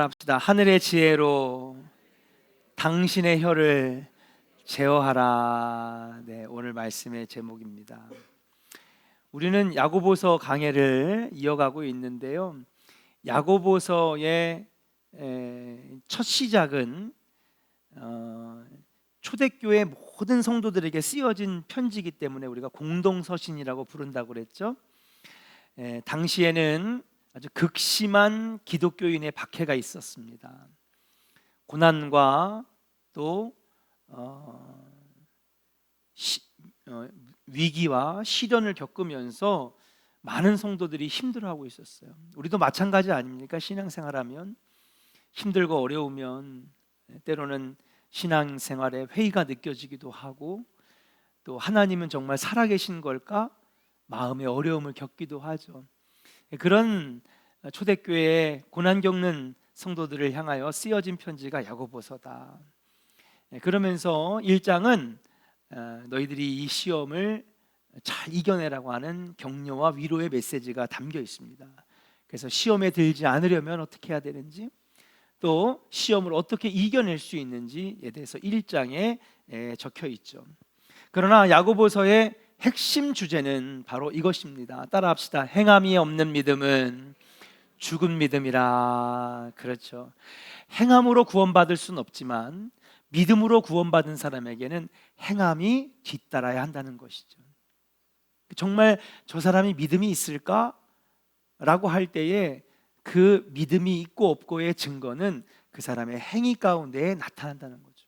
합시다. 하늘의 지혜로 당신의 혀를 제어하라. 네, 오늘 말씀의 제목입니다. 우리는 야고보서 강해를 이어가고 있는데요. 야고보서의 첫 시작은 초대교회 모든 성도들에게 쓰여진 편지이기 때문에 우리가 공동서신이라고 부른다고 그랬죠. 당시에는 아주 극심한 기독교인의 박해가 있었습니다. 고난과 또 위기와 시련을 겪으면서 많은 성도들이 힘들어하고 있었어요. 우리도 마찬가지 아닙니까? 신앙생활하면 힘들고 어려우면 때로는 신앙생활에 회의가 느껴지기도 하고, 또 하나님은 정말 살아계신 걸까? 마음의 어려움을 겪기도 하죠. 그런 초대교회에 고난 겪는 성도들을 향하여 쓰여진 편지가 야고보서다. 그러면서 1장은 너희들이 이 시험을 잘 이겨내라고 하는 격려와 위로의 메시지가 담겨 있습니다. 그래서 시험에 들지 않으려면 어떻게 해야 되는지, 또 시험을 어떻게 이겨낼 수 있는지에 대해서 1장에 적혀 있죠. 그러나 야고보서의 핵심 주제는 바로 이것입니다. 따라합시다. 행함이 없는 믿음은 죽은 믿음이라. 그렇죠. 행함으로 구원받을 수는 없지만 믿음으로 구원받은 사람에게는 행함이 뒤따라야 한다는 것이죠. 정말 저 사람이 믿음이 있을까? 라고 할 때에 그 믿음이 있고 없고의 증거는 그 사람의 행위 가운데 나타난다는 거죠.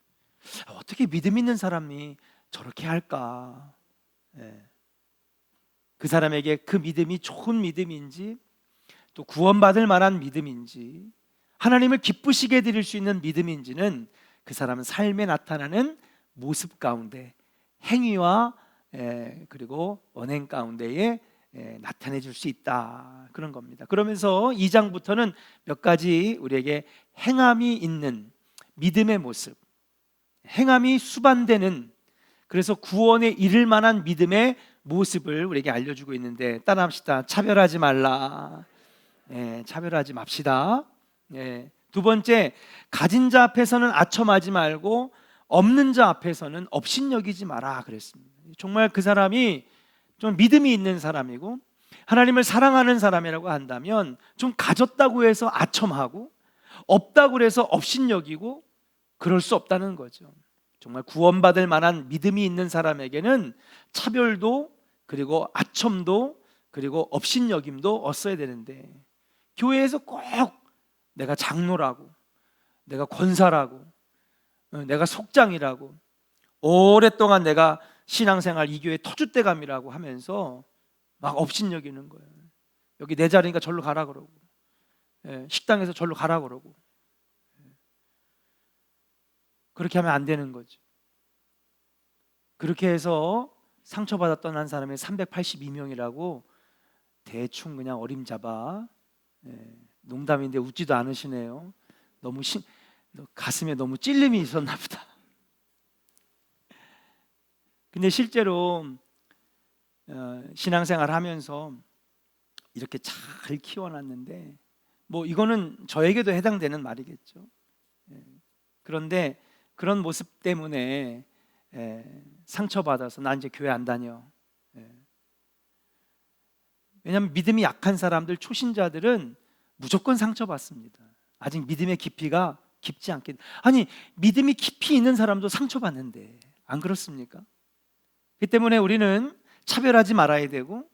어떻게 믿음 있는 사람이 저렇게 할까? 그 사람에게 그 믿음이 좋은 믿음인지, 또 구원받을 만한 믿음인지, 하나님을 기쁘시게 드릴 수 있는 믿음인지는 그 사람은 삶에 나타나는 모습 가운데, 행위와 그리고 언행 가운데에 나타내 줄 수 있다, 그런 겁니다. 그러면서 2장부터는 몇 가지 우리에게 행함이 있는 믿음의 모습, 행함이 수반되는, 그래서 구원에 이를 만한 믿음의 모습을 우리에게 알려주고 있는데, 따라합시다. 차별하지 말라. 차별하지 맙시다. 두 번째, 가진 자 앞에서는 아첨하지 말고 없는 자 앞에서는 업신여기지 마라 그랬습니다. 정말 그 사람이 좀 믿음이 있는 사람이고 하나님을 사랑하는 사람이라고 한다면, 좀 가졌다고 해서 아첨하고 없다고 해서 업신여기고 그럴 수 없다는 거죠. 정말 구원받을 만한 믿음이 있는 사람에게는 차별도, 그리고 아첨도, 그리고 업신여김도 없어야 되는데, 교회에서 꼭 내가 장로라고, 내가 권사라고, 내가 속장이라고, 오랫동안 내가 신앙생활 이 교회 터줏대감이라고 하면서 막 업신여기는 거예요. 여기 내 자리니까 절로 가라 그러고, 식당에서 절로 가라 그러고, 그렇게 하면 안 되는 거죠. 그렇게 해서 상처받아 떠난 사람이 382명이라고 대충 그냥 어림잡아, 농담인데 웃지도 않으시네요. 너무 가슴에 너무 찔림이 있었나 보다. 근데 실제로 신앙생활 하면서 이렇게 잘 키워놨는데, 뭐 이거는 저에게도 해당되는 말이겠죠. 그런데 그런 모습 때문에 상처받아서 나 이제 교회 안 다녀. 왜냐하면 믿음이 약한 사람들, 초신자들은 무조건 상처받습니다. 아직 믿음의 깊이가 깊지 않게. 아니, 믿음이 깊이 있는 사람도 상처받는데 안 그렇습니까? 그 때문에 우리는 차별하지 말아야 되고,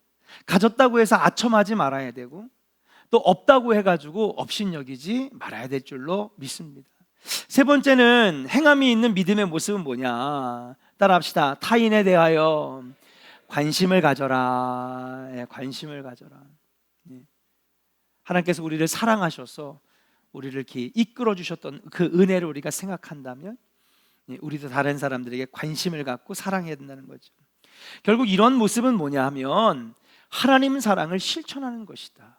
가졌다고 해서 아첨하지 말아야 되고, 또 없다고 해가지고 업신여기지 말아야 될 줄로 믿습니다. 세 번째는 행함이 있는 믿음의 모습은 뭐냐? 따라합시다. 타인에 대하여 관심을 가져라. 관심을 가져라. 하나님께서 우리를 사랑하셔서 우리를 이렇게 이끌어 주셨던 그 은혜를 우리가 생각한다면, 우리도 다른 사람들에게 관심을 갖고 사랑해야 된다는 거죠. 결국 이런 모습은 뭐냐 하면 하나님 사랑을 실천하는 것이다.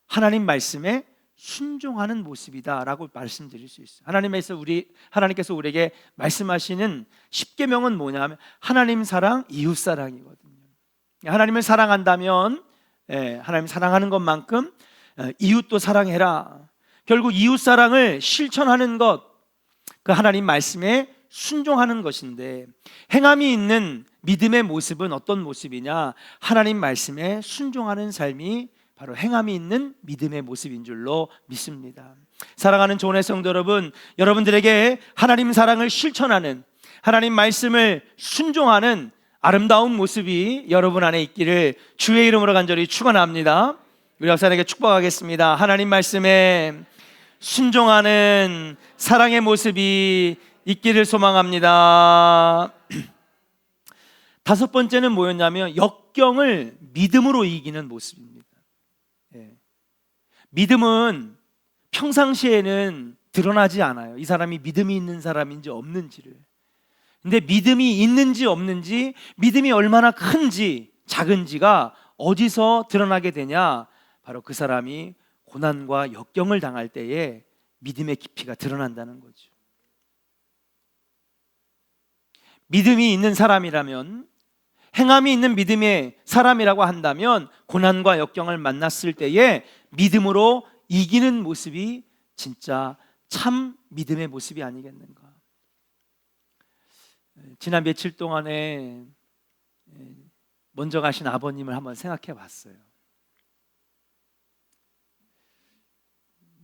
하나님 말씀에 순종하는 모습이다라고 말씀드릴 수 있어요. 하나님께서 우리에게 말씀하시는 10계명은 뭐냐 하면 하나님 사랑, 이웃 사랑이거든요. 하나님을 사랑한다면 하나님 사랑하는 것만큼 이웃도 사랑해라. 결국 이웃 사랑을 실천하는 것, 그 하나님 말씀에 순종하는 것인데, 행함이 있는 믿음의 모습은 어떤 모습이냐? 하나님 말씀에 순종하는 삶이 바로 행함이 있는 믿음의 모습인 줄로 믿습니다. 사랑하는 조은의 성도 여러분, 여러분들에게 하나님 사랑을 실천하는, 하나님 말씀을 순종하는 아름다운 모습이 여러분 안에 있기를 주의 이름으로 간절히 축원합니다. 우리 앞사람에게 축복하겠습니다. 하나님 말씀에 순종하는 사랑의 모습이 있기를 소망합니다. 다섯 번째는 뭐였냐면 역경을 믿음으로 이기는 모습입니다. 믿음은 평상시에는 드러나지 않아요. 이 사람이 믿음이 있는 사람인지 없는지를. 근데 믿음이 있는지 없는지, 믿음이 얼마나 큰지 작은지가 어디서 드러나게 되냐? 바로 그 사람이 고난과 역경을 당할 때에 믿음의 깊이가 드러난다는 거죠. 믿음이 있는 사람이라면, 행함이 있는 믿음의 사람이라고 한다면 고난과 역경을 만났을 때에 믿음으로 이기는 모습이 진짜 참 믿음의 모습이 아니겠는가. 지난 며칠 동안에 먼저 가신 아버님을 한번 생각해 봤어요.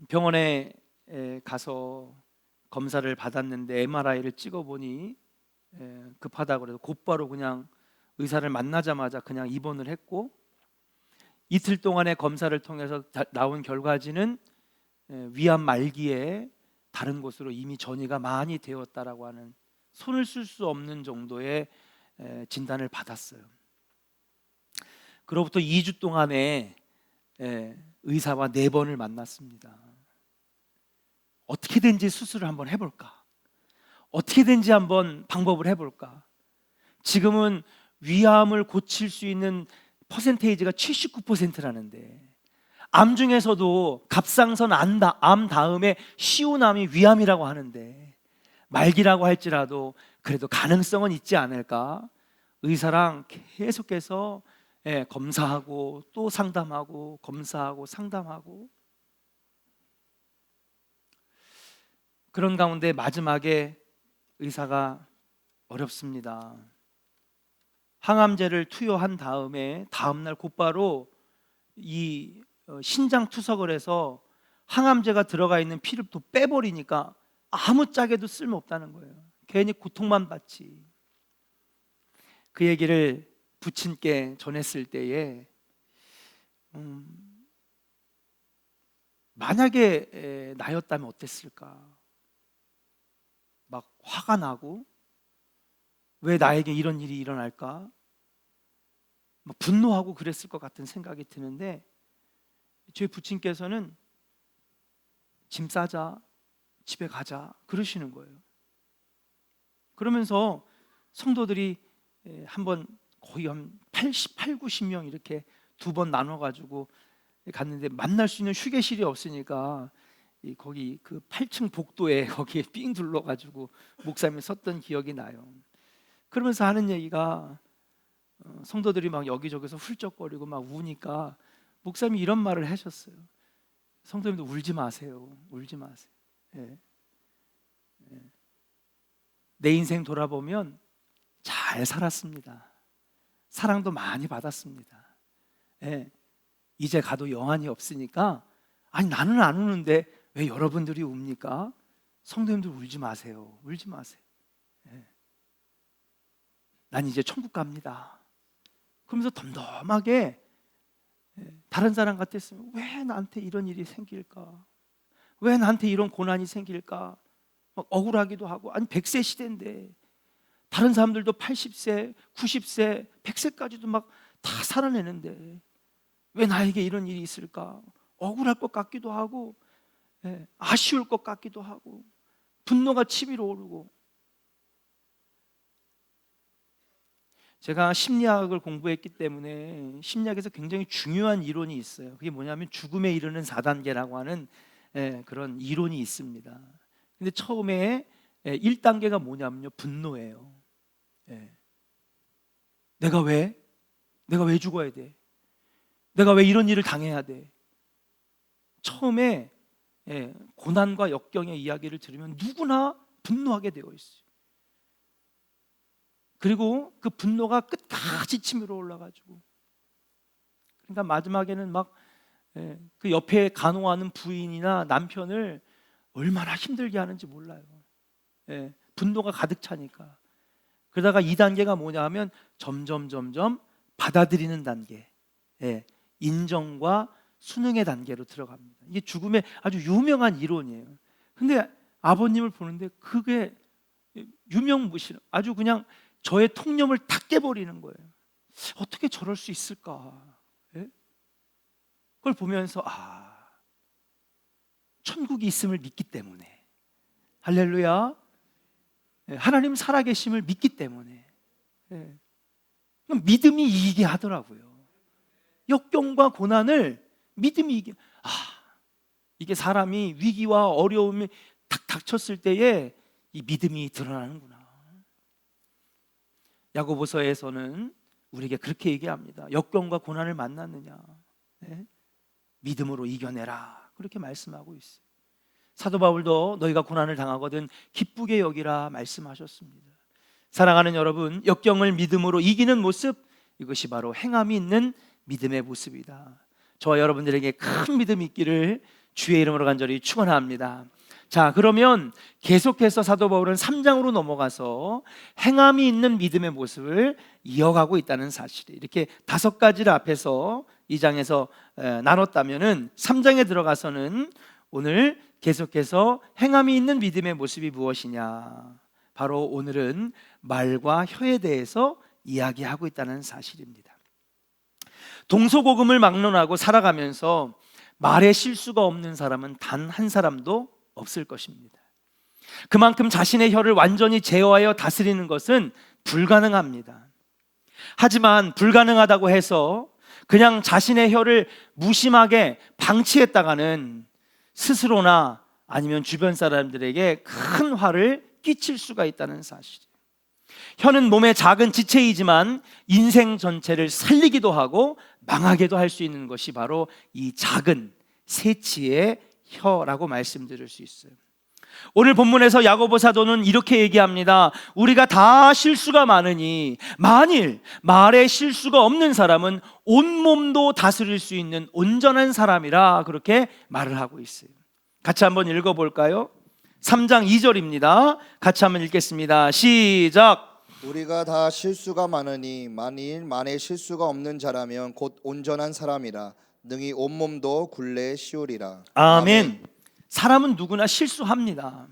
병원에 가서 검사를 받았는데 MRI를 찍어보니 급하다고 그래서 곧바로 그냥 의사를 만나자마자 그냥 입원을 했고, 이틀 동안의 검사를 통해서 나온 결과지는 위암 말기에 다른 곳으로 이미 전이가 많이 되었다라고 하는, 손을 쓸 수 없는 정도의 진단을 받았어요. 그로부터 2주 동안에 의사와 4번을 만났습니다. 어떻게든지 수술을 한번 해볼까? 어떻게든지 한번 방법을 해볼까? 지금은 위암을 고칠 수 있는 퍼센테이지가 79%라는데, 암 중에서도 갑상선 암 다음에 쉬운 암이 위암이라고 하는데, 말기라고 할지라도 그래도 가능성은 있지 않을까? 의사랑 계속해서 검사하고 또 상담하고 검사하고 상담하고, 그런 가운데 마지막에 의사가 어렵습니다. 항암제를 투여한 다음에 다음날 곧바로 이 신장 투석을 해서 항암제가 들어가 있는 피를 또 빼버리니까 아무짝에도 쓸모없다는 거예요. 괜히 고통만 받지. 그 얘기를 부친께 전했을 때에 만약에 나였다면 어땠을까? 막 화가 나고, 왜 나에게 이런 일이 일어날까? 막 분노하고 그랬을 것 같은 생각이 드는데, 저희 부친께서는 짐 싸자, 집에 가자 그러시는 거예요. 그러면서 성도들이 한번 거의 한 88, 90명 이렇게 2번 나눠가지고 갔는데, 만날 수 있는 휴게실이 없으니까 거기 그 8층 복도에 거기에 삥 둘러가지고 목사님이 섰던 기억이 나요. 그러면서 하는 얘기가, 성도들이 막 여기저기서 훌쩍거리고 막 우니까 목사님이 이런 말을 하셨어요. 성도님도 울지 마세요. 울지 마세요. 내 인생 돌아보면 잘 살았습니다. 사랑도 많이 받았습니다. 이제 가도 영안이 없으니까, 아니 나는 안 우는데 왜 여러분들이 웁니까? 성도님들 울지 마세요. 울지 마세요. 난 이제 천국 갑니다. 그러면서 덤덤하게, 다른 사람 같았으면 왜 나한테 이런 일이 생길까? 왜 나한테 이런 고난이 생길까? 막 억울하기도 하고, 아니 100세 시대인데 다른 사람들도 80세, 90세, 100세까지도 막 다 살아내는데 왜 나에게 이런 일이 있을까? 억울할 것 같기도 하고, 아쉬울 것 같기도 하고, 분노가 치밀어 오르고. 제가 심리학을 공부했기 때문에 심리학에서 굉장히 중요한 이론이 있어요. 그게 뭐냐면 죽음에 이르는 4단계라고 하는 그런 이론이 있습니다. 근데 처음에 1단계가 뭐냐면요, 분노예요. 내가 왜 죽어야 돼? 내가 왜 이런 일을 당해야 돼? 처음에 고난과 역경의 이야기를 들으면 누구나 분노하게 되어 있어요. 그리고 그 분노가 끝까지 치밀어 올라가지고, 그러니까 마지막에는 막 그 옆에 간호하는 부인이나 남편을 얼마나 힘들게 하는지 몰라요. 분노가 가득 차니까. 그러다가 2단계가 뭐냐 하면 점점 받아들이는 단계, 인정과 수능의 단계로 들어갑니다. 이게 죽음의 아주 유명한 이론이에요. 근데 아버님을 보는데 그게 유명무실, 아주 그냥 저의 통념을 다 깨버리는 거예요. 어떻게 저럴 수 있을까? 그걸 보면서 천국이 있음을 믿기 때문에, 할렐루야, 하나님 살아계심을 믿기 때문에 믿음이 이기게 하더라고요. 역경과 고난을 믿음이 이기게. 이게 사람이 위기와 어려움이 탁 닥쳤을 때에 이 믿음이 드러나는구나. 야고보서에서는 우리에게 그렇게 얘기합니다. 역경과 고난을 만났느냐, 믿음으로 이겨내라, 그렇게 말씀하고 있어요. 사도 바울도 너희가 고난을 당하거든 기쁘게 여기라 말씀하셨습니다. 사랑하는 여러분, 역경을 믿음으로 이기는 모습, 이것이 바로 행함이 있는 믿음의 모습이다. 저와 여러분들에게 큰 믿음이 있기를 주의 이름으로 간절히 축원합니다. 자, 그러면 계속해서 사도 바울은 3장으로 넘어가서 행함이 있는 믿음의 모습을 이어가고 있다는 사실이, 이렇게 5가지를 앞에서 2장에서 나눴다면은 3장에 들어가서는 오늘 계속해서 행함이 있는 믿음의 모습이 무엇이냐, 바로 오늘은 말과 혀에 대해서 이야기하고 있다는 사실입니다. 동서고금을 막론하고 살아가면서 말에 실수가 없는 사람은 단 한 사람도 없을 것입니다. 그만큼 자신의 혀를 완전히 제어하여 다스리는 것은 불가능합니다. 하지만 불가능하다고 해서 그냥 자신의 혀를 무심하게 방치했다가는 스스로나 아니면 주변 사람들에게 큰 화를 끼칠 수가 있다는 사실이에요. 혀는 몸의 작은 지체이지만 인생 전체를 살리기도 하고 망하게도 할 수 있는 것이 바로 이 작은 새치의 혀라고 말씀드릴 수 있어요. 오늘 본문에서 야고보 사도는 이렇게 얘기합니다. 우리가 다 실수가 많으니 만일 말에 실수가 없는 사람은 온몸도 다스릴 수 있는 온전한 사람이라, 그렇게 말을 하고 있어요. 같이 한번 읽어볼까요? 3장 2절입니다. 같이 한번 읽겠습니다. 시작. 우리가 다 실수가 많으니 만일 만에 실수가 없는 자라면 곧 온전한 사람이라 능히 온몸도 굴레 씌우리라. 아멘. 사람은 누구나 실수합니다.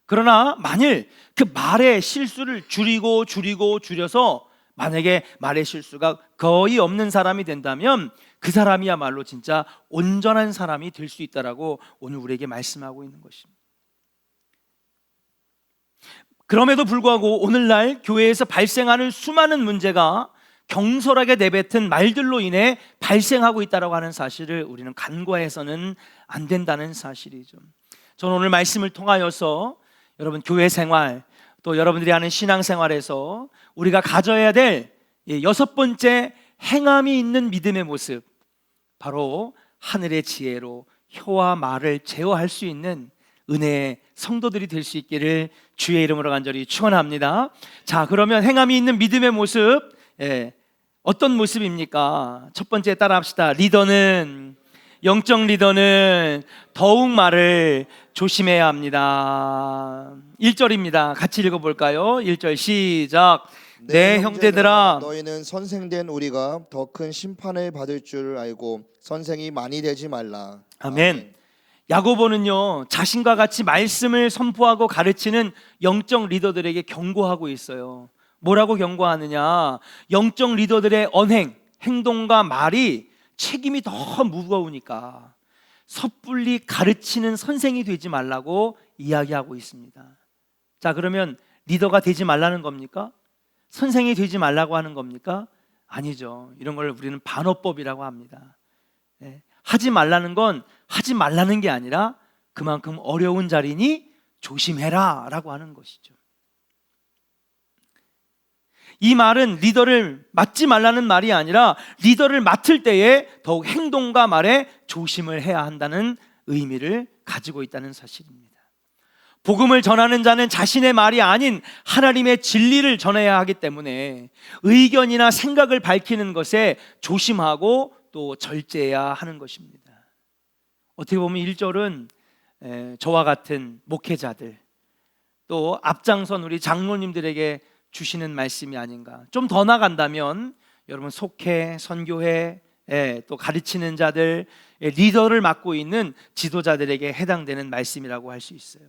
그러나 만일 그 말의 실수를 줄여서 만약에 말의 실수가 거의 없는 사람이 된다면 그 사람이야말로 진짜 온전한 사람이 될 수 있다라고 오늘 우리에게 말씀하고 있는 것입니다. 그럼에도 불구하고 오늘날 교회에서 발생하는 수많은 문제가 경솔하게 내뱉은 말들로 인해 발생하고 있다고 하는 사실을 우리는 간과해서는 안 된다는 사실이죠. 저는 오늘 말씀을 통하여서 여러분 교회 생활, 또 여러분들이 하는 신앙생활에서 우리가 가져야 될 6번째 행함이 있는 믿음의 모습, 바로 하늘의 지혜로 혀와 말을 제어할 수 있는 은혜의 성도들이 될 수 있기를 주의 이름으로 간절히 축원합니다. 자, 그러면 행함이 있는 믿음의 모습, 어떤 모습입니까? 첫 번째 따라합시다. 영적 리더는 더욱 말을 조심해야 합니다. 1절입니다. 같이 읽어볼까요? 1절 시작. 내 형제들아, 너희는 선생된 우리가 더 큰 심판을 받을 줄 알고 선생이 많이 되지 말라. 아멘. 야고보는요, 자신과 같이 말씀을 선포하고 가르치는 영적 리더들에게 경고하고 있어요. 뭐라고 경고하느냐? 영적 리더들의 언행, 행동과 말이 책임이 더 무거우니까 섣불리 가르치는 선생이 되지 말라고 이야기하고 있습니다. 자, 그러면 리더가 되지 말라는 겁니까? 선생이 되지 말라고 하는 겁니까? 아니죠. 이런 걸 우리는 반어법이라고 합니다. 하지 말라는 건 하지 말라는 게 아니라 그만큼 어려운 자리니 조심해라 라고 하는 것이죠. 이 말은 리더를 맡지 말라는 말이 아니라 리더를 맡을 때에 더욱 행동과 말에 조심을 해야 한다는 의미를 가지고 있다는 사실입니다. 복음을 전하는 자는 자신의 말이 아닌 하나님의 진리를 전해야 하기 때문에 의견이나 생각을 밝히는 것에 조심하고 또 절제해야 하는 것입니다. 어떻게 보면 1절은 저와 같은 목회자들, 또 앞장선 우리 장로님들에게 주시는 말씀이 아닌가. 좀 더 나간다면 여러분 속회, 선교회, 또 가르치는 자들, 리더를 맡고 있는 지도자들에게 해당되는 말씀이라고 할 수 있어요.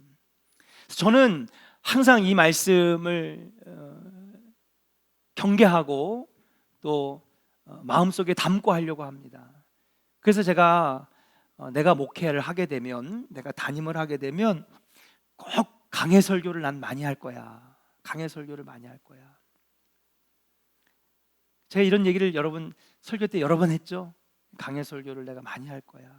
저는 항상 이 말씀을 경계하고 또 마음속에 담고 하려고 합니다. 그래서 제가 내가 목회를 하게 되면, 내가 담임을 하게 되면 꼭 강해 설교를 난 많이 할 거야. 강해 설교를 많이 할 거야. 제가 이런 얘기를 여러분 설교 때 여러 번 했죠. 강해 설교를 내가 많이 할 거야.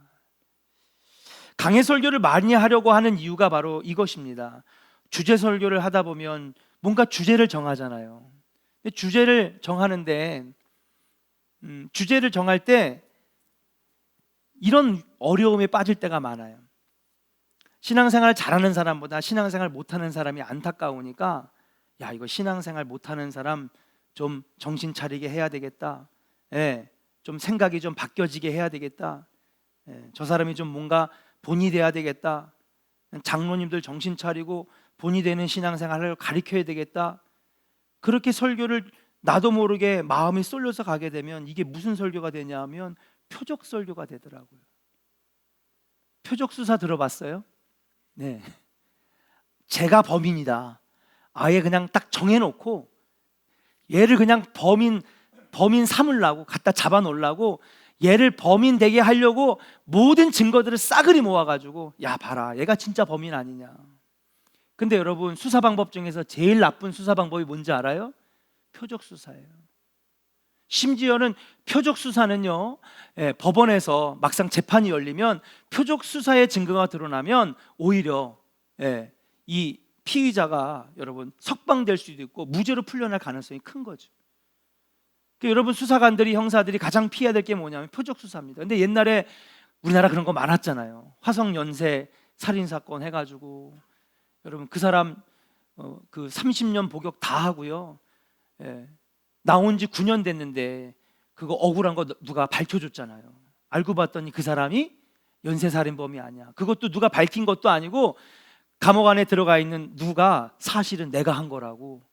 강해 설교를 많이 하려고 하는 이유가 바로 이것입니다. 주제 설교를 하다 보면 뭔가 주제를 정하잖아요. 근데 주제를 정하는데 주제를 정할 때 이런 어려움에 빠질 때가 많아요. 신앙생활 잘하는 사람보다 신앙생활 못하는 사람이 안타까우니까 야, 이거 신앙생활 못하는 사람 좀 정신 차리게 해야 되겠다. 좀 생각이 좀 바뀌어지게 해야 되겠다. 저 사람이 좀 뭔가 본이 돼야 되겠다. 장로님들 정신 차리고 본이 되는 신앙생활을 가르쳐야 되겠다. 그렇게 설교를 나도 모르게 마음이 쏠려서 가게 되면 이게 무슨 설교가 되냐 하면 표적 설교가 되더라고요. 표적 수사 들어봤어요? 네. 제가 범인이다. 아예 그냥 딱 정해놓고 얘를 그냥 범인 삼으려고 갖다 잡아놓으려고 얘를 범인 되게 하려고 모든 증거들을 싸그리 모아가지고 야 봐라 얘가 진짜 범인 아니냐. 근데 여러분 수사 방법 중에서 제일 나쁜 수사 방법이 뭔지 알아요? 표적 수사예요. 심지어는 표적 수사는요, 법원에서 막상 재판이 열리면 표적 수사의 증거가 드러나면 오히려 이 피의자가 여러분 석방될 수도 있고 무죄로 풀려날 가능성이 큰 거죠. 여러분 수사관들이 형사들이 가장 피해야 될 게 뭐냐면 표적 수사입니다. 근데 옛날에 우리나라 그런 거 많았잖아요. 화성 연쇄 살인 사건 해가지고 여러분 그 사람 그 30년 복역 다 하고요. 나온 지 9년 됐는데 그거 억울한 거 누가 밝혀줬잖아요. 알고 봤더니 그 사람이 연쇄살인범이 아니야. 그것도 누가 밝힌 것도 아니고 감옥 안에 들어가 있는 누가 사실은 내가 한 거라고.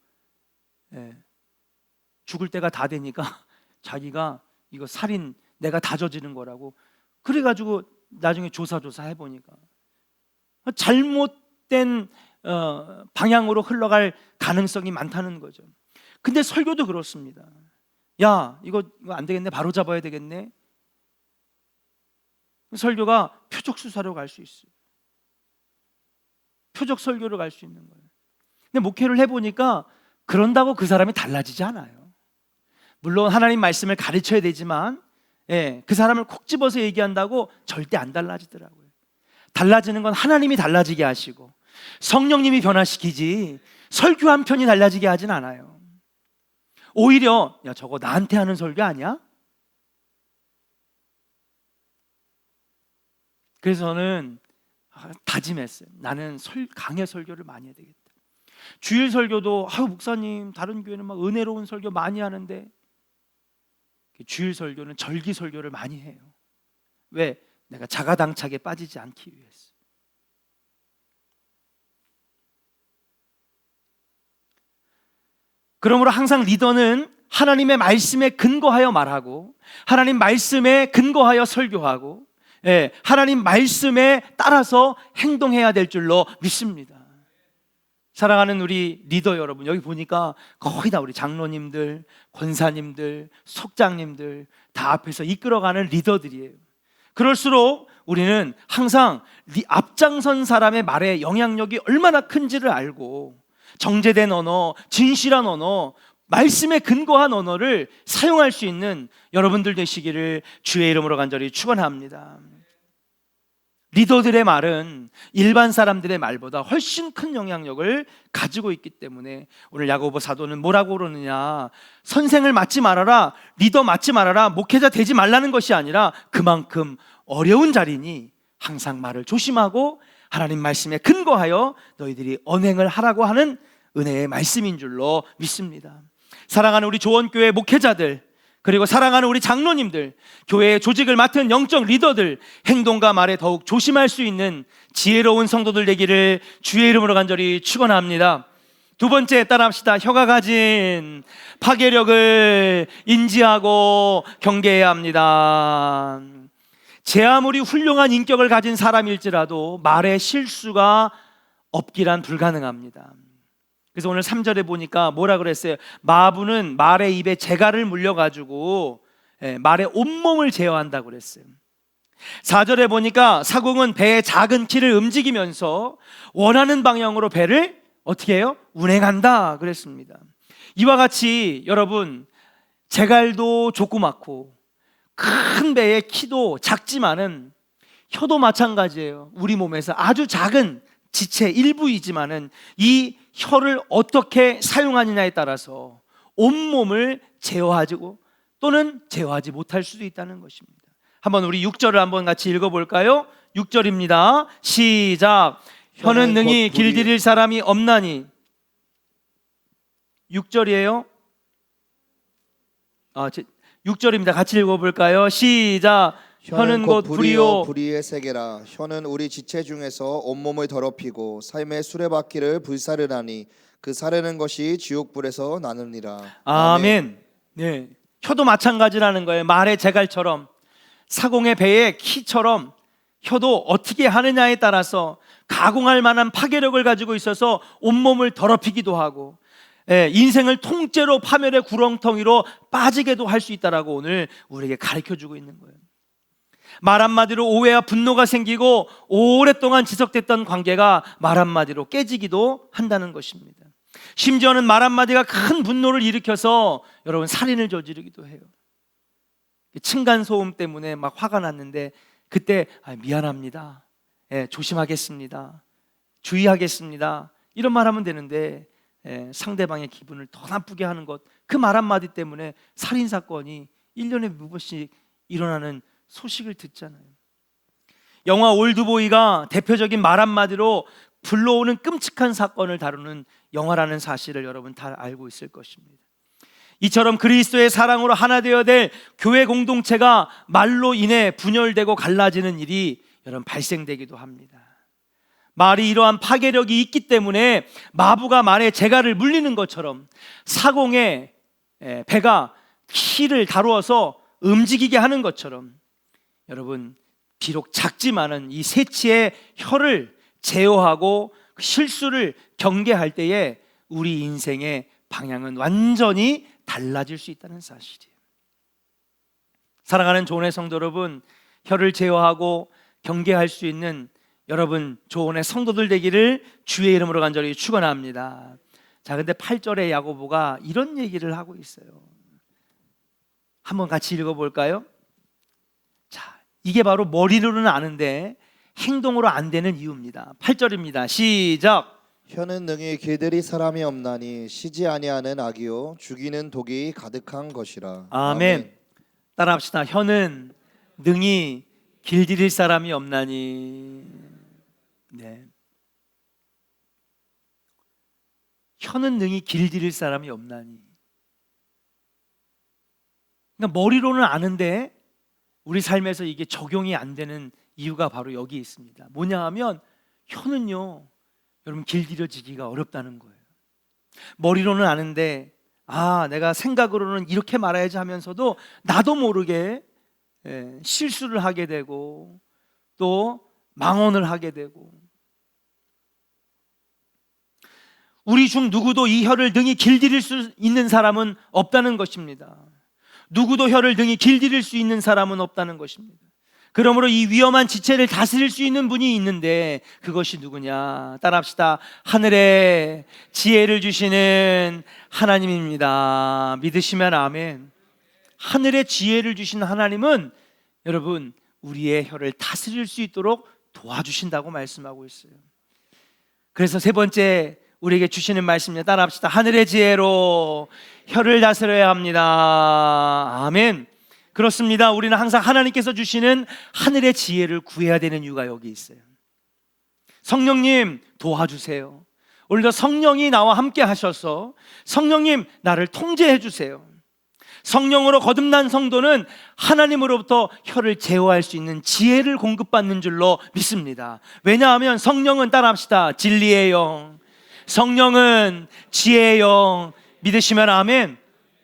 죽을 때가 다 되니까 자기가 이거 살인 내가 다 저지른 거라고. 그래가지고 나중에 조사 해보니까 잘못된 방향으로 흘러갈 가능성이 많다는 거죠. 근데 설교도 그렇습니다. 야 이거 안 되겠네, 바로 잡아야 되겠네. 설교가 표적 수사로 갈 수 있어요. 표적 설교로 갈 수 있는 거예요. 근데 목회를 해보니까 그런다고 그 사람이 달라지지 않아요. 물론 하나님 말씀을 가르쳐야 되지만 그 사람을 콕 집어서 얘기한다고 절대 안 달라지더라고요. 달라지는 건 하나님이 달라지게 하시고 성령님이 변화시키지 설교 한 편이 달라지게 하진 않아요. 오히려 야 저거 나한테 하는 설교 아니야? 그래서 저는 다짐했어요. 나는 강해 설교를 많이 해야 되겠다. 주일 설교도 목사님 다른 교회는 막 은혜로운 설교 많이 하는데 주일 설교는 절기 설교를 많이 해요. 왜? 내가 자가당착에 빠지지 않기 위해서. 그러므로 항상 리더는 하나님의 말씀에 근거하여 말하고 하나님 말씀에 근거하여 설교하고 하나님 말씀에 따라서 행동해야 될 줄로 믿습니다. 사랑하는 우리 리더 여러분, 여기 보니까 거의 다 우리 장로님들, 권사님들, 속장님들 다 앞에서 이끌어가는 리더들이에요. 그럴수록 우리는 항상 앞장선 사람의 말에 영향력이 얼마나 큰지를 알고 정제된 언어, 진실한 언어, 말씀에 근거한 언어를 사용할 수 있는 여러분들 되시기를 주의 이름으로 간절히 축원합니다. 리더들의 말은 일반 사람들의 말보다 훨씬 큰 영향력을 가지고 있기 때문에 오늘 야고보 사도는 뭐라고 그러느냐, 선생을 맡지 말아라, 리더 맡지 말아라, 목회자 되지 말라는 것이 아니라 그만큼 어려운 자리니 항상 말을 조심하고 하나님 말씀에 근거하여 너희들이 언행을 하라고 하는 은혜의 말씀인 줄로 믿습니다. 사랑하는 우리 조원교회 목회자들, 그리고 사랑하는 우리 장로님들, 교회의 조직을 맡은 영적 리더들, 행동과 말에 더욱 조심할 수 있는 지혜로운 성도들 되기를 주의 이름으로 간절히 축원합니다. 두 번째, 따라합시다. 혀가 가진 파괴력을 인지하고 경계해야 합니다. 제 아무리 훌륭한 인격을 가진 사람일지라도 말에 실수가 없기란 불가능합니다. 그래서 오늘 3절에 보니까 뭐라 그랬어요? 마부는 말의 입에 재갈을 물려가지고 말의 온몸을 제어한다고 그랬어요. 4절에 보니까 사공은 배의 작은 키를 움직이면서 원하는 방향으로 배를 어떻게 해요? 운행한다 그랬습니다. 이와 같이 여러분, 재갈도 조그맣고 큰 배의 키도 작지만은 혀도 마찬가지예요. 우리 몸에서 아주 작은 지체 일부이지만은 이 혀를 어떻게 사용하느냐에 따라서 온몸을 제어하고 또는 제어하지 못할 수도 있다는 것입니다. 한번 우리 6절을 한번 같이 읽어볼까요? 6절입니다. 시작. 혀는 능히 길들일 사람이 없나니. 6절이에요. 6절입니다. 같이 읽어볼까요? 시작. 혀는 곧 불이요 불의의 세계라. 혀는 우리 지체 중에서 온몸을 더럽히고 삶의 수레바퀴를 불사르나니 그 사르는 것이 지옥불에서 나느니라. 아멘. 네, 혀도 마찬가지라는 거예요. 말의 재갈처럼, 사공의 배의 키처럼 혀도 어떻게 하느냐에 따라서 가공할 만한 파괴력을 가지고 있어서 온몸을 더럽히기도 하고 인생을 통째로 파멸의 구렁텅이로 빠지게도 할 수 있다라고 오늘 우리에게 가르쳐주고 있는 거예요. 말 한마디로 오해와 분노가 생기고 오랫동안 지속됐던 관계가 말 한마디로 깨지기도 한다는 것입니다. 심지어는 말 한마디가 큰 분노를 일으켜서 여러분 살인을 저지르기도 해요. 층간소음 때문에 막 화가 났는데 그때 미안합니다, 조심하겠습니다, 주의하겠습니다 이런 말 하면 되는데 상대방의 기분을 더 나쁘게 하는 것, 그 말 한마디 때문에 살인사건이 1년에 몇 번씩 일어나는 소식을 듣잖아요. 영화 올드보이가 대표적인 말 한마디로 불러오는 끔찍한 사건을 다루는 영화라는 사실을 여러분 다 알고 있을 것입니다. 이처럼 그리스도의 사랑으로 하나 되어야 될 교회 공동체가 말로 인해 분열되고 갈라지는 일이 여러분 발생되기도 합니다. 말이 이러한 파괴력이 있기 때문에 마부가 말에 재갈을 물리는 것처럼 사공의 배가 키를 다루어서 움직이게 하는 것처럼 여러분, 비록 작지만은 이 새치의 혀를 제어하고 실수를 경계할 때에 우리 인생의 방향은 완전히 달라질 수 있다는 사실이에요. 사랑하는 조언의 성도 여러분, 혀를 제어하고 경계할 수 있는 여러분 조언의 성도들 되기를 주의 이름으로 간절히 축원합니다. 자, 근데 8절에 야고보가 이런 얘기를 하고 있어요. 한번 같이 읽어볼까요? 자, 이게 바로 머리로는 아는데 행동으로 안 되는 이유입니다. 8절입니다. 시작. 혀는 능히 길들일 사람이 없나니 쉬지 아니하는 악이요 죽이는 독이 가득한 것이라. 아멘. 따라합시다. 혀는 능히 길들일 사람이 없나니. 네. 혀는 능히 길들일 사람이 없나니. 그러니까 머리로는 아는데 우리 삶에서 이게 적용이 안 되는 이유가 바로 여기 있습니다. 뭐냐 하면 혀는요, 여러분 길들여지기가 어렵다는 거예요. 머리로는 아는데 내가 생각으로는 이렇게 말해야지 하면서도 나도 모르게 실수를 하게 되고 또 망언을 하게 되고, 우리 중 누구도 이 혀를 능히 길들일 수 있는 사람은 없다는 것입니다. 누구도 혀를 능히 길들일 수 있는 사람은 없다는 것입니다. 그러므로 이 위험한 지체를 다스릴 수 있는 분이 있는데 그것이 누구냐? 따라합시다. 하늘에 지혜를 주시는 하나님입니다. 믿으시면 아멘. 하늘의 지혜를 주신 하나님은 여러분 우리의 혀를 다스릴 수 있도록 도와주신다고 말씀하고 있어요. 그래서 세 번째 우리에게 주시는 말씀입니다. 따라합시다. 하늘의 지혜로 혀를 다스려야 합니다. 아멘. 그렇습니다. 우리는 항상 하나님께서 주시는 하늘의 지혜를 구해야 되는 이유가 여기 있어요. 성령님 도와주세요. 오늘도 성령이 나와 함께 하셔서 성령님 나를 통제해 주세요. 성령으로 거듭난 성도는 하나님으로부터 혀를 제어할 수 있는 지혜를 공급받는 줄로 믿습니다. 왜냐하면 성령은, 따라합시다, 진리의 영, 성령은 지혜의 영. 믿으시면 아멘.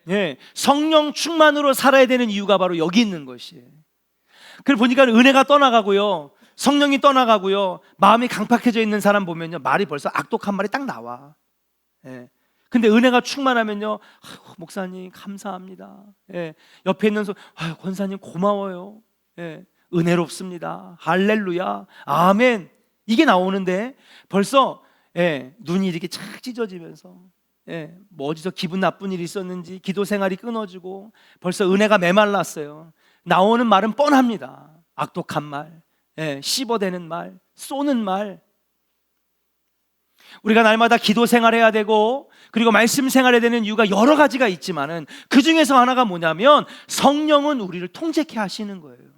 예, 성령 충만으로 살아야 되는 이유가 바로 여기 있는 것이에요. 그걸 보니까 은혜가 떠나가고요, 성령이 떠나가고요, 마음이 강팍해져 있는 사람 보면요, 말이 벌써 악독한 말이 딱 나와. 예. 근데 은혜가 충만하면요, 목사님 감사합니다. 예. 옆에 있는 권사님 고마워요. 예. 은혜롭습니다. 할렐루야, 아멘. 이게 나오는데 벌써 눈이 이렇게 착 찢어지면서 뭐 어디서 기분 나쁜 일이 있었는지 기도 생활이 끊어지고 벌써 은혜가 메말랐어요. 나오는 말은 뻔합니다. 악독한 말, 씹어대는 말, 쏘는 말. 우리가 날마다 기도 생활해야 되고 그리고 말씀 생활해야 되는 이유가 여러 가지가 있지만은 그 중에서 하나가 뭐냐면 성령은 우리를 통제케 하시는 거예요.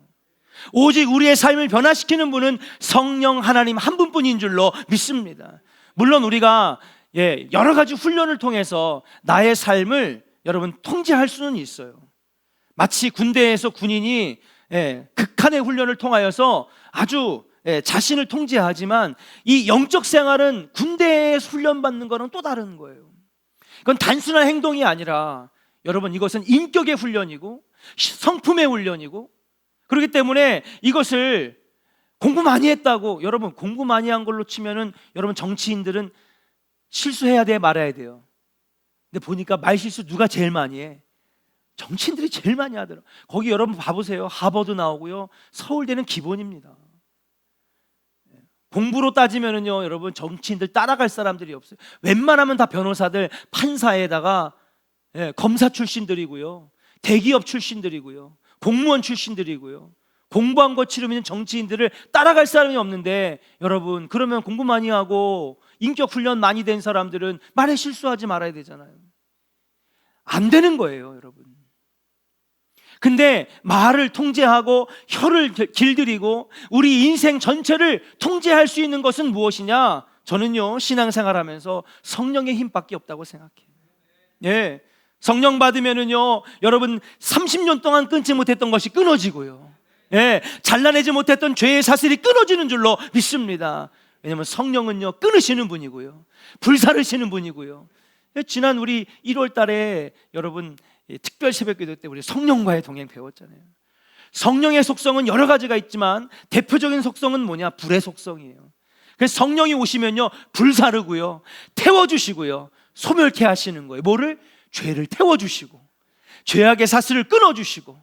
오직 우리의 삶을 변화시키는 분은 성령 하나님 한 분뿐인 줄로 믿습니다. 물론 우리가 여러 가지 훈련을 통해서 나의 삶을 여러분 통제할 수는 있어요. 마치 군대에서 군인이 극한의 훈련을 통하여서 아주 자신을 통제하지만 이 영적 생활은 군대에 훈련받는 거는 또 다른 거예요. 이건 단순한 행동이 아니라 여러분 이것은 인격의 훈련이고 성품의 훈련이고, 그렇기 때문에 이것을 공부 많이 했다고, 여러분 공부 많이 한 걸로 치면은 여러분 정치인들은 실수해야 돼, 말아야 돼요. 근데 보니까 말 실수 누가 제일 많이 해? 정치인들이 제일 많이 하더라고요. 거기 여러분 봐보세요. 하버드 나오고요, 서울대는 기본입니다. 공부로 따지면은요, 여러분 정치인들 따라갈 사람들이 없어요. 웬만하면 다 변호사들, 판사에다가 검사 출신들이고요, 대기업 출신들이고요, 공무원 출신들이고요. 공부한 거 치르면 정치인들을 따라갈 사람이 없는데, 여러분 그러면 공부 많이 하고 인격 훈련 많이 된 사람들은 말에 실수하지 말아야 되잖아요. 안 되는 거예요, 여러분. 근데 말을 통제하고 혀를 길들이고 우리 인생 전체를 통제할 수 있는 것은 무엇이냐? 저는요, 신앙생활하면서 성령의 힘밖에 없다고 생각해요. 성령 받으면은요, 여러분 30년 동안 끊지 못했던 것이 끊어지고요, 잘라내지 못했던 죄의 사슬이 끊어지는 줄로 믿습니다. 왜냐하면 성령은요, 끊으시는 분이고요, 불사르시는 분이고요. 지난 우리 1월 달에 여러분 특별 새벽기도 때 우리 성령과의 동행 배웠잖아요. 성령의 속성은 여러 가지가 있지만 대표적인 속성은 뭐냐? 불의 속성이에요. 그래서 성령이 오시면요, 불사르고요, 태워주시고요, 소멸케 하시는 거예요. 뭐를? 죄를 태워주시고 죄악의 사슬을 끊어주시고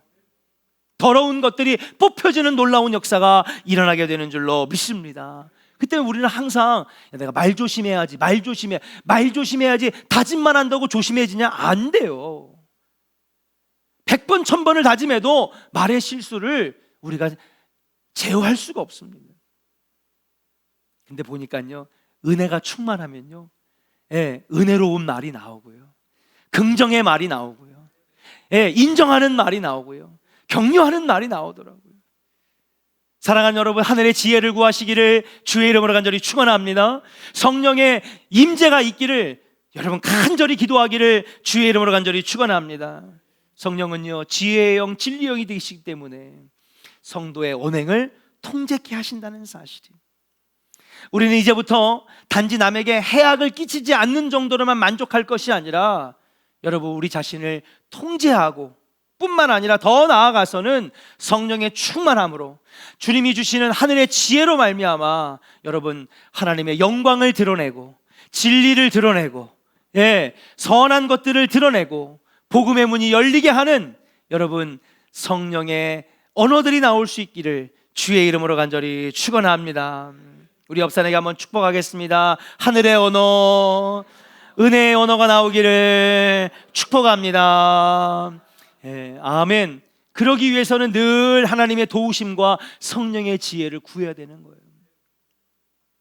더러운 것들이 뽑혀지는 놀라운 역사가 일어나게 되는 줄로 믿습니다. 그때 우리는 항상 내가 말 조심해야지, 말 조심해야지 다짐만 한다고 조심해지냐? 안 돼요. 100번 1000번을 다짐해도 말의 실수를 우리가 제어할 수가 없습니다. 근데 보니까요, 은혜가 충만하면요, 은혜로운 말이 나오고요, 긍정의 말이 나오고요, 인정하는 말이 나오고요, 격려하는 말이 나오더라고요. 사랑하는 여러분, 하늘의 지혜를 구하시기를 주의 이름으로 간절히 축원합니다. 성령의 임재가 있기를 여러분 간절히 기도하기를 주의 이름으로 간절히 축원합니다. 성령은요, 지혜의 영, 진리의 영이 되시기 때문에 성도의 언행을 통제케 하신다는 사실이, 우리는 이제부터 단지 남에게 해악을 끼치지 않는 정도로만 만족할 것이 아니라 여러분 우리 자신을 통제하고 뿐만 아니라 더 나아가서는 성령의 충만함으로 주님이 주시는 하늘의 지혜로 말미암아 여러분 하나님의 영광을 드러내고 진리를 드러내고 선한 것들을 드러내고 복음의 문이 열리게 하는 여러분 성령의 언어들이 나올 수 있기를 주의 이름으로 간절히 축원합니다. 우리 옆사람에게 한번 축복하겠습니다. 하늘의 언어, 은혜의 언어가 나오기를 축복합니다. 아멘. 그러기 위해서는 늘 하나님의 도우심과 성령의 지혜를 구해야 되는 거예요.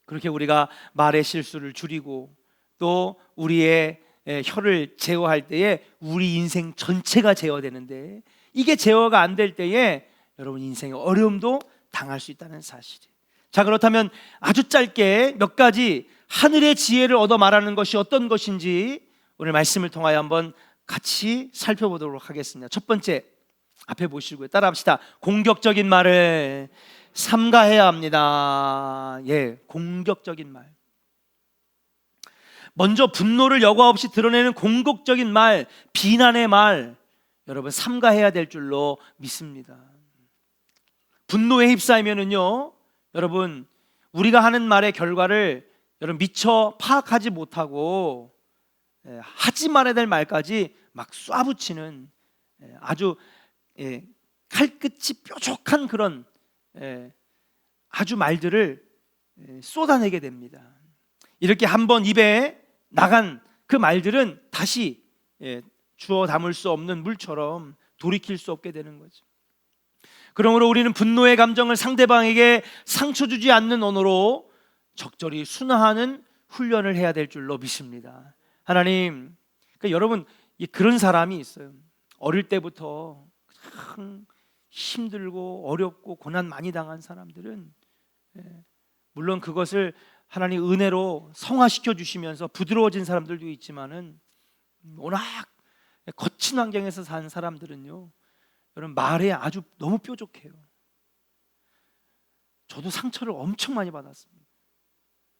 그렇게 우리가 말의 실수를 줄이고 또 우리의 혀를 제어할 때에 우리 인생 전체가 제어되는데 이게 제어가 안 될 때에 여러분 인생의 어려움도 당할 수 있다는 사실이에요. 자, 그렇다면 아주 짧게 몇 가지 하늘의 지혜를 얻어 말하는 것이 어떤 것인지 오늘 말씀을 통하여 한번 같이 살펴보도록 하겠습니다. 첫 번째, 앞에 보시고요. 따라합시다. 공격적인 말을 삼가해야 합니다. 예, 공격적인 말. 먼저 분노를 여과 없이 드러내는 공격적인 말, 비난의 말, 여러분 삼가해야 될 줄로 믿습니다. 분노에 휩싸이면은요, 여러분 우리가 하는 말의 결과를 여러분 미처 파악하지 못하고 하지 말아야 될 말까지 막 쏴붙이는 아주 칼끝이 뾰족한 그런 아주 말들을 쏟아내게 됩니다. 이렇게 한번 입에 나간 그 말들은 다시 주워 담을 수 없는 물처럼 돌이킬 수 없게 되는 거죠. 그러므로 우리는 분노의 감정을 상대방에게 상처 주지 않는 언어로 적절히 순화하는 훈련을 해야 될 줄로 믿습니다. 하나님, 그러니까 여러분 그런 사람이 있어요. 어릴 때부터 참 힘들고 어렵고 고난 많이 당한 사람들은 물론 그것을 하나님 은혜로 성화시켜 주시면서 부드러워진 사람들도 있지만은 워낙 거친 환경에서 산 사람들은요, 여러분 말에 아주 너무 뾰족해요. 저도 상처를 엄청 많이 받았습니다.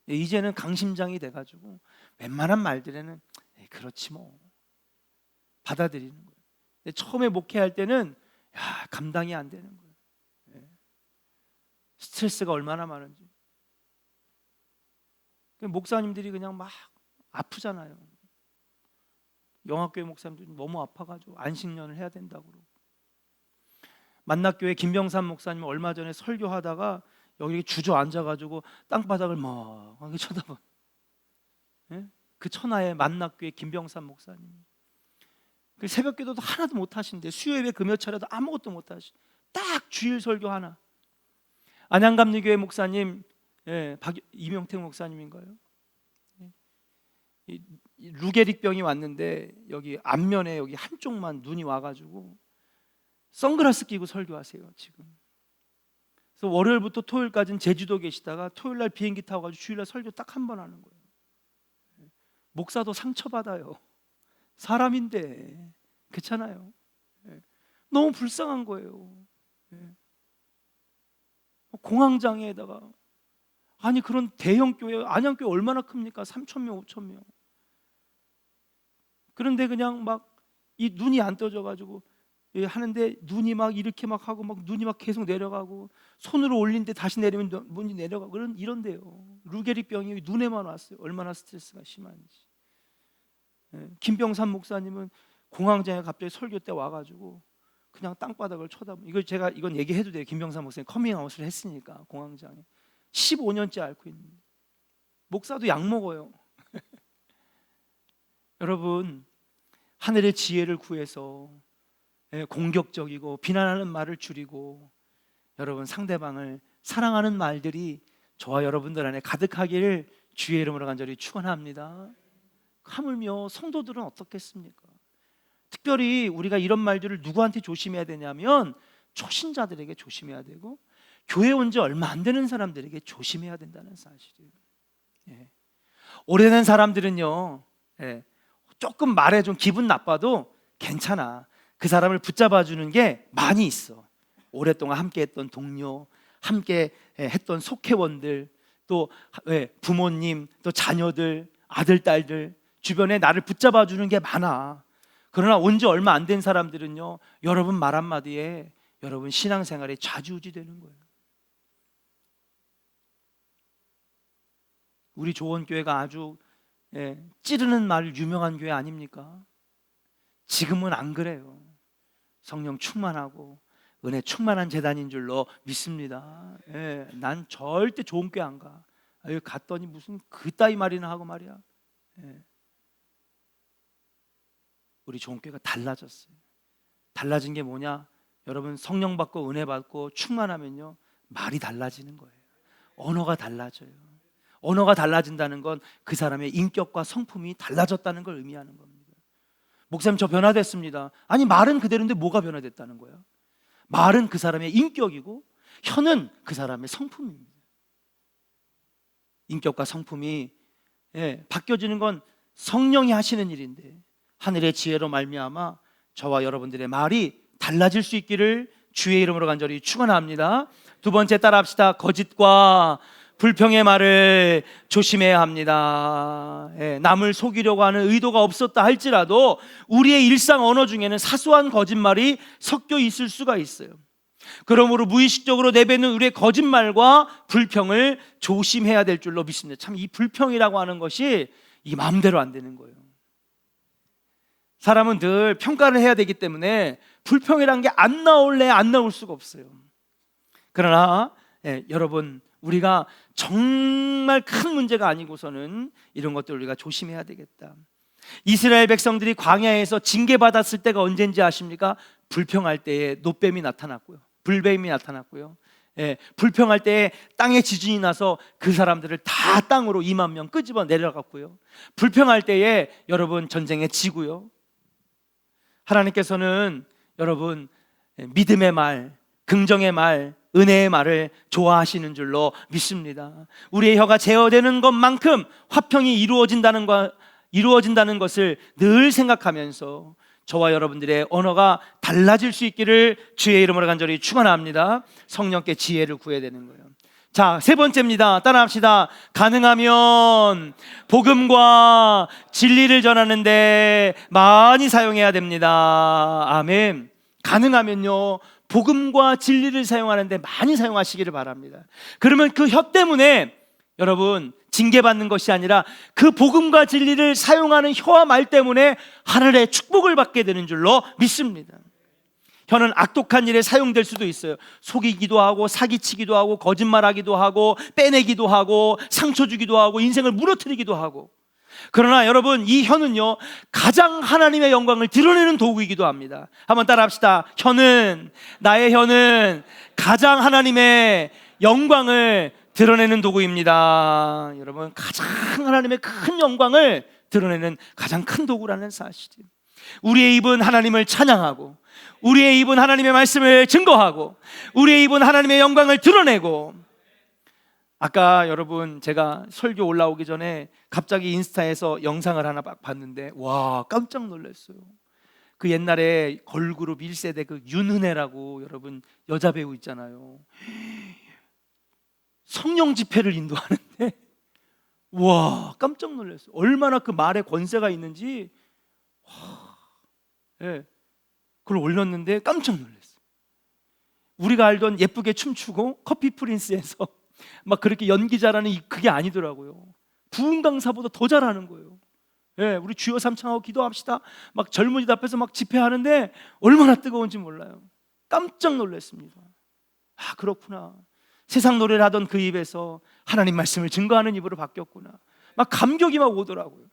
이제는 강심장이 돼가지고 웬만한 말들에는 그렇지 뭐 받아들이는 거예요. 근데 처음에 목회할 때는 감당이 안 되는 거예요. 스트레스가 얼마나 많은지. 목사님들이 그냥 막 아프잖아요. 영학교회 목사님들이 너무 아파가지고 안식년을 해야 된다고 그러고, 만납교회 김병삼 목사님 얼마 전에 설교하다가 여기 주저앉아가지고 땅바닥을 막 쳐다봐. 그 천하의 만납교회 김병삼 목사님, 그 새벽기도도 하나도 못 하신대. 수요예배 금요 차례도 아무것도 못 하시. 딱 주일 설교 하나. 안양감리교회 목사님, 이명택 목사님인가요? 이 루게릭병이 왔는데 여기 앞면에 여기 한쪽만 눈이 와가지고 선글라스 끼고 설교하세요 지금. 그래서 월요일부터 토요일까지는 제주도 계시다가 토요일날 비행기 타고 가지고 주일날 설교 딱 한 번 하는 거예요. 목사도 상처받아요. 사람인데. 그렇잖아요. 너무 불쌍한 거예요. 공황장애에다가, 아니 그런 대형 교회, 안양교회 얼마나 큽니까? 3,000명 5,000명. 그런데 그냥 막 이 눈이 안 떠져가지고 하는데 눈이 막 이렇게 막 하고 막 눈이 막 계속 내려가고, 손으로 올리는데 다시 내리면 눈이 내려가고 이런데요. 루게릭병이 눈에만 왔어요. 얼마나 스트레스가 심한지. 김병삼 목사님은 공황장애 갑자기 설교 때 와가지고 그냥 땅바닥을 쳐다보고, 이걸 제가 이건 얘기해도 돼요. 김병삼 목사님 커밍아웃을 했으니까. 공황장애 15년째 앓고 있는데 목사도 약 먹어요. 여러분, 하늘의 지혜를 구해서 공격적이고 비난하는 말을 줄이고, 여러분 상대방을 사랑하는 말들이 저와 여러분들 안에 가득하기를 주의 이름으로 간절히 축원합니다. 하물며 성도들은 어떻겠습니까? 특별히 우리가 이런 말들을 누구한테 조심해야 되냐면 초신자들에게 조심해야 되고, 교회 온 지 얼마 안 되는 사람들에게 조심해야 된다는 사실이에요. 오래된 사람들은요, 조금 말에 좀 기분 나빠도 괜찮아. 그 사람을 붙잡아 주는 게 많이 있어. 오랫동안 함께 했던 동료, 함께 했던 속회원들, 또 부모님, 또 자녀들, 아들, 딸들, 주변에 나를 붙잡아 주는 게 많아. 그러나 온 지 얼마 안 된 사람들은요, 여러분 말 한마디에 여러분 신앙생활에 좌지우지 되는 거예요. 우리 조원교회가 아주 찌르는 말 유명한 교회 아닙니까? 지금은 안 그래요. 성령 충만하고 은혜 충만한 재단인 줄로 믿습니다. 난 절대 좋은 교회 안 가. 여기 갔더니 무슨 그따위 말이나 하고 말이야. 우리 좋은 교회가 달라졌어요. 달라진 게 뭐냐? 여러분 성령 받고 은혜 받고 충만하면요, 말이 달라지는 거예요. 언어가 달라져요. 언어가 달라진다는 건 그 사람의 인격과 성품이 달라졌다는 걸 의미하는 겁니다. 목사님 저 변화됐습니다. 아니 말은 그대로인데 뭐가 변화됐다는 거야? 말은 그 사람의 인격이고 혀는 그 사람의 성품입니다. 인격과 성품이 바뀌어지는 건 성령이 하시는 일인데 하늘의 지혜로 말미암아 저와 여러분들의 말이 달라질 수 있기를 주의 이름으로 간절히 축원합니다. 두 번째 따라합시다. 거짓과 불평의 말을 조심해야 합니다. 남을 속이려고 하는 의도가 없었다 할지라도 우리의 일상 언어 중에는 사소한 거짓말이 섞여 있을 수가 있어요. 그러므로 무의식적으로 내뱉는 우리의 거짓말과 불평을 조심해야 될 줄로 믿습니다. 참 이 불평이라고 하는 것이 이 마음대로 안 되는 거예요. 사람은 늘 평가를 해야 되기 때문에 불평이란 게 안 나올 수가 없어요. 그러나 여러분, 우리가 정말 큰 문제가 아니고서는 이런 것들 우리가 조심해야 되겠다. 이스라엘 백성들이 광야에서 징계받았을 때가 언제인지 아십니까? 불평할 때에 노뱀이 나타났고요, 불뱀이 나타났고요, 불평할 때에 땅에 지진이 나서 그 사람들을 다 땅으로 2만 명 끄집어 내려갔고요, 불평할 때에 여러분 전쟁에 지고요. 하나님께서는 여러분 믿음의 말, 긍정의 말, 은혜의 말을 좋아하시는 줄로 믿습니다. 우리의 혀가 제어되는 것만큼 화평이 이루어진다는 것을 늘 생각하면서 저와 여러분들의 언어가 달라질 수 있기를 주의 이름으로 간절히 축원합니다. 성령께 지혜를 구해야 되는 거예요. 자, 세 번째입니다. 따라합시다. 가능하면 복음과 진리를 전하는데 많이 사용해야 됩니다. 아멘. 가능하면요, 복음과 진리를 사용하는데 많이 사용하시기를 바랍니다. 그러면 그 혀 때문에 여러분 징계받는 것이 아니라 그 복음과 진리를 사용하는 혀와 말 때문에 하늘의 축복을 받게 되는 줄로 믿습니다. 혀는 악독한 일에 사용될 수도 있어요. 속이기도 하고 사기치기도 하고 거짓말하기도 하고 빼내기도 하고 상처 주기도 하고 인생을 무너뜨리기도 하고. 그러나 여러분, 이 혀는요 가장 하나님의 영광을 드러내는 도구이기도 합니다. 한번 따라합시다. 나의 혀는 가장 하나님의 영광을 드러내는 도구입니다. 여러분, 가장 하나님의 큰 영광을 드러내는 가장 큰 도구라는 사실이, 우리의 입은 하나님을 찬양하고 우리의 입은 하나님의 말씀을 증거하고 우리의 입은 하나님의 영광을 드러내고. 아까 여러분 제가 설교 올라오기 전에 갑자기 인스타에서 영상을 하나 봤는데 와, 깜짝 놀랐어요. 그 옛날에 걸그룹 1세대 그 윤은혜라고 여러분 여자 배우 있잖아요. 성령 집회를 인도하는데 와, 깜짝 놀랐어요. 얼마나 그 말에 권세가 있는지. 그걸 올렸는데 깜짝 놀랐어요. 우리가 알던 예쁘게 춤추고 커피 프린스에서 막 그렇게 연기 잘하는 그게 아니더라고요. 부흥 강사보다 더 잘하는 거예요. 우리 주여 삼창하고 기도합시다 막 젊은이들 앞에서 막 집회하는데 얼마나 뜨거운지 몰라요. 깜짝 놀랐습니다. 아, 그렇구나. 세상 노래를 하던 그 입에서 하나님 말씀을 증거하는 입으로 바뀌었구나. 막 감격이 막 오더라고요.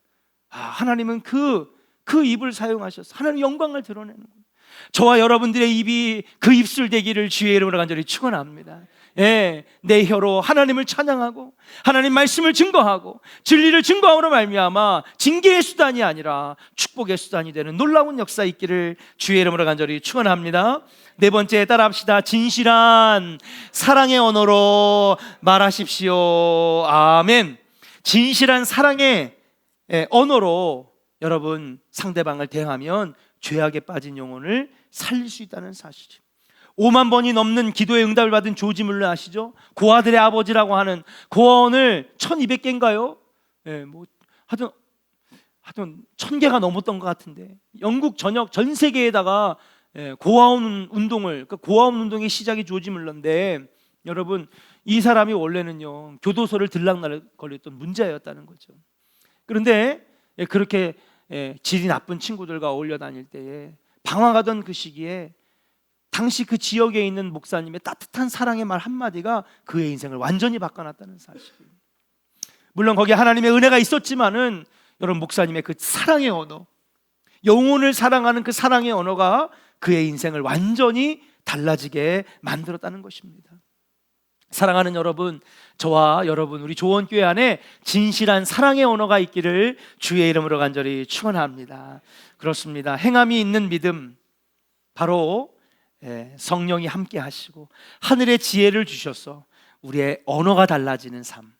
아, 하나님은 그 입을 사용하셔서 하나님 영광을 드러내는 거예요. 저와 여러분들의 입이 그 입술 되기를 주의 이름으로 간절히 축원합니다. 내 혀로 하나님을 찬양하고 하나님 말씀을 증거하고 진리를 증거함으로 말미암아 징계의 수단이 아니라 축복의 수단이 되는 놀라운 역사 있기를 주의 이름으로 간절히 축원합니다. 네 번째, 따라합시다. 진실한 사랑의 언어로 말하십시오. 아멘. 진실한 사랑의 언어로 여러분 상대방을 대하면 죄악에 빠진 영혼을 살릴 수 있다는 사실이에요. 5만 번이 넘는 기도의 응답을 받은 조지 뮬러 아시죠? 고아들의 아버지라고 하는 고아원을 1200개인가요? 하여튼 1000개가 넘었던 것 같은데 영국 전 세계에다가 고아원 운동을, 그러니까 고아원 운동의 시작이 조지 뮬러인데 여러분, 이 사람이 원래는요 교도소를 들락날락거렸던 문제였다는 거죠. 그런데 그렇게 질이 나쁜 친구들과 어울려 다닐 때에 방황하던 그 시기에 당시 그 지역에 있는 목사님의 따뜻한 사랑의 말 한마디가 그의 인생을 완전히 바꿔놨다는 사실이에요. 물론 거기에 하나님의 은혜가 있었지만은 여러분, 목사님의 그 사랑의 언어, 영혼을 사랑하는 그 사랑의 언어가 그의 인생을 완전히 달라지게 만들었다는 것입니다. 사랑하는 여러분, 저와 여러분, 우리 조원교회 안에 진실한 사랑의 언어가 있기를 주의 이름으로 간절히 축원합니다. 그렇습니다. 행함이 있는 믿음, 바로 성령이 함께 하시고 하늘의 지혜를 주셔서 우리의 언어가 달라지는 삶,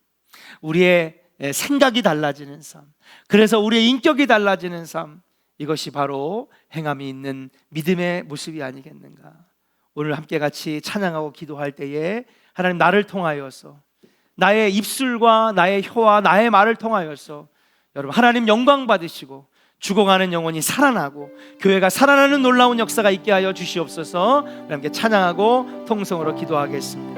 우리의 생각이 달라지는 삶, 그래서 우리의 인격이 달라지는 삶, 이것이 바로 행함이 있는 믿음의 모습이 아니겠는가. 오늘 함께 같이 찬양하고 기도할 때에 하나님, 나를 통하여서, 나의 입술과 나의 혀와 나의 말을 통하여서 여러분 하나님 영광 받으시고 죽어가는 영혼이 살아나고 교회가 살아나는 놀라운 역사가 있게 하여 주시옵소서. 우리 함께 찬양하고 통성으로 기도하겠습니다.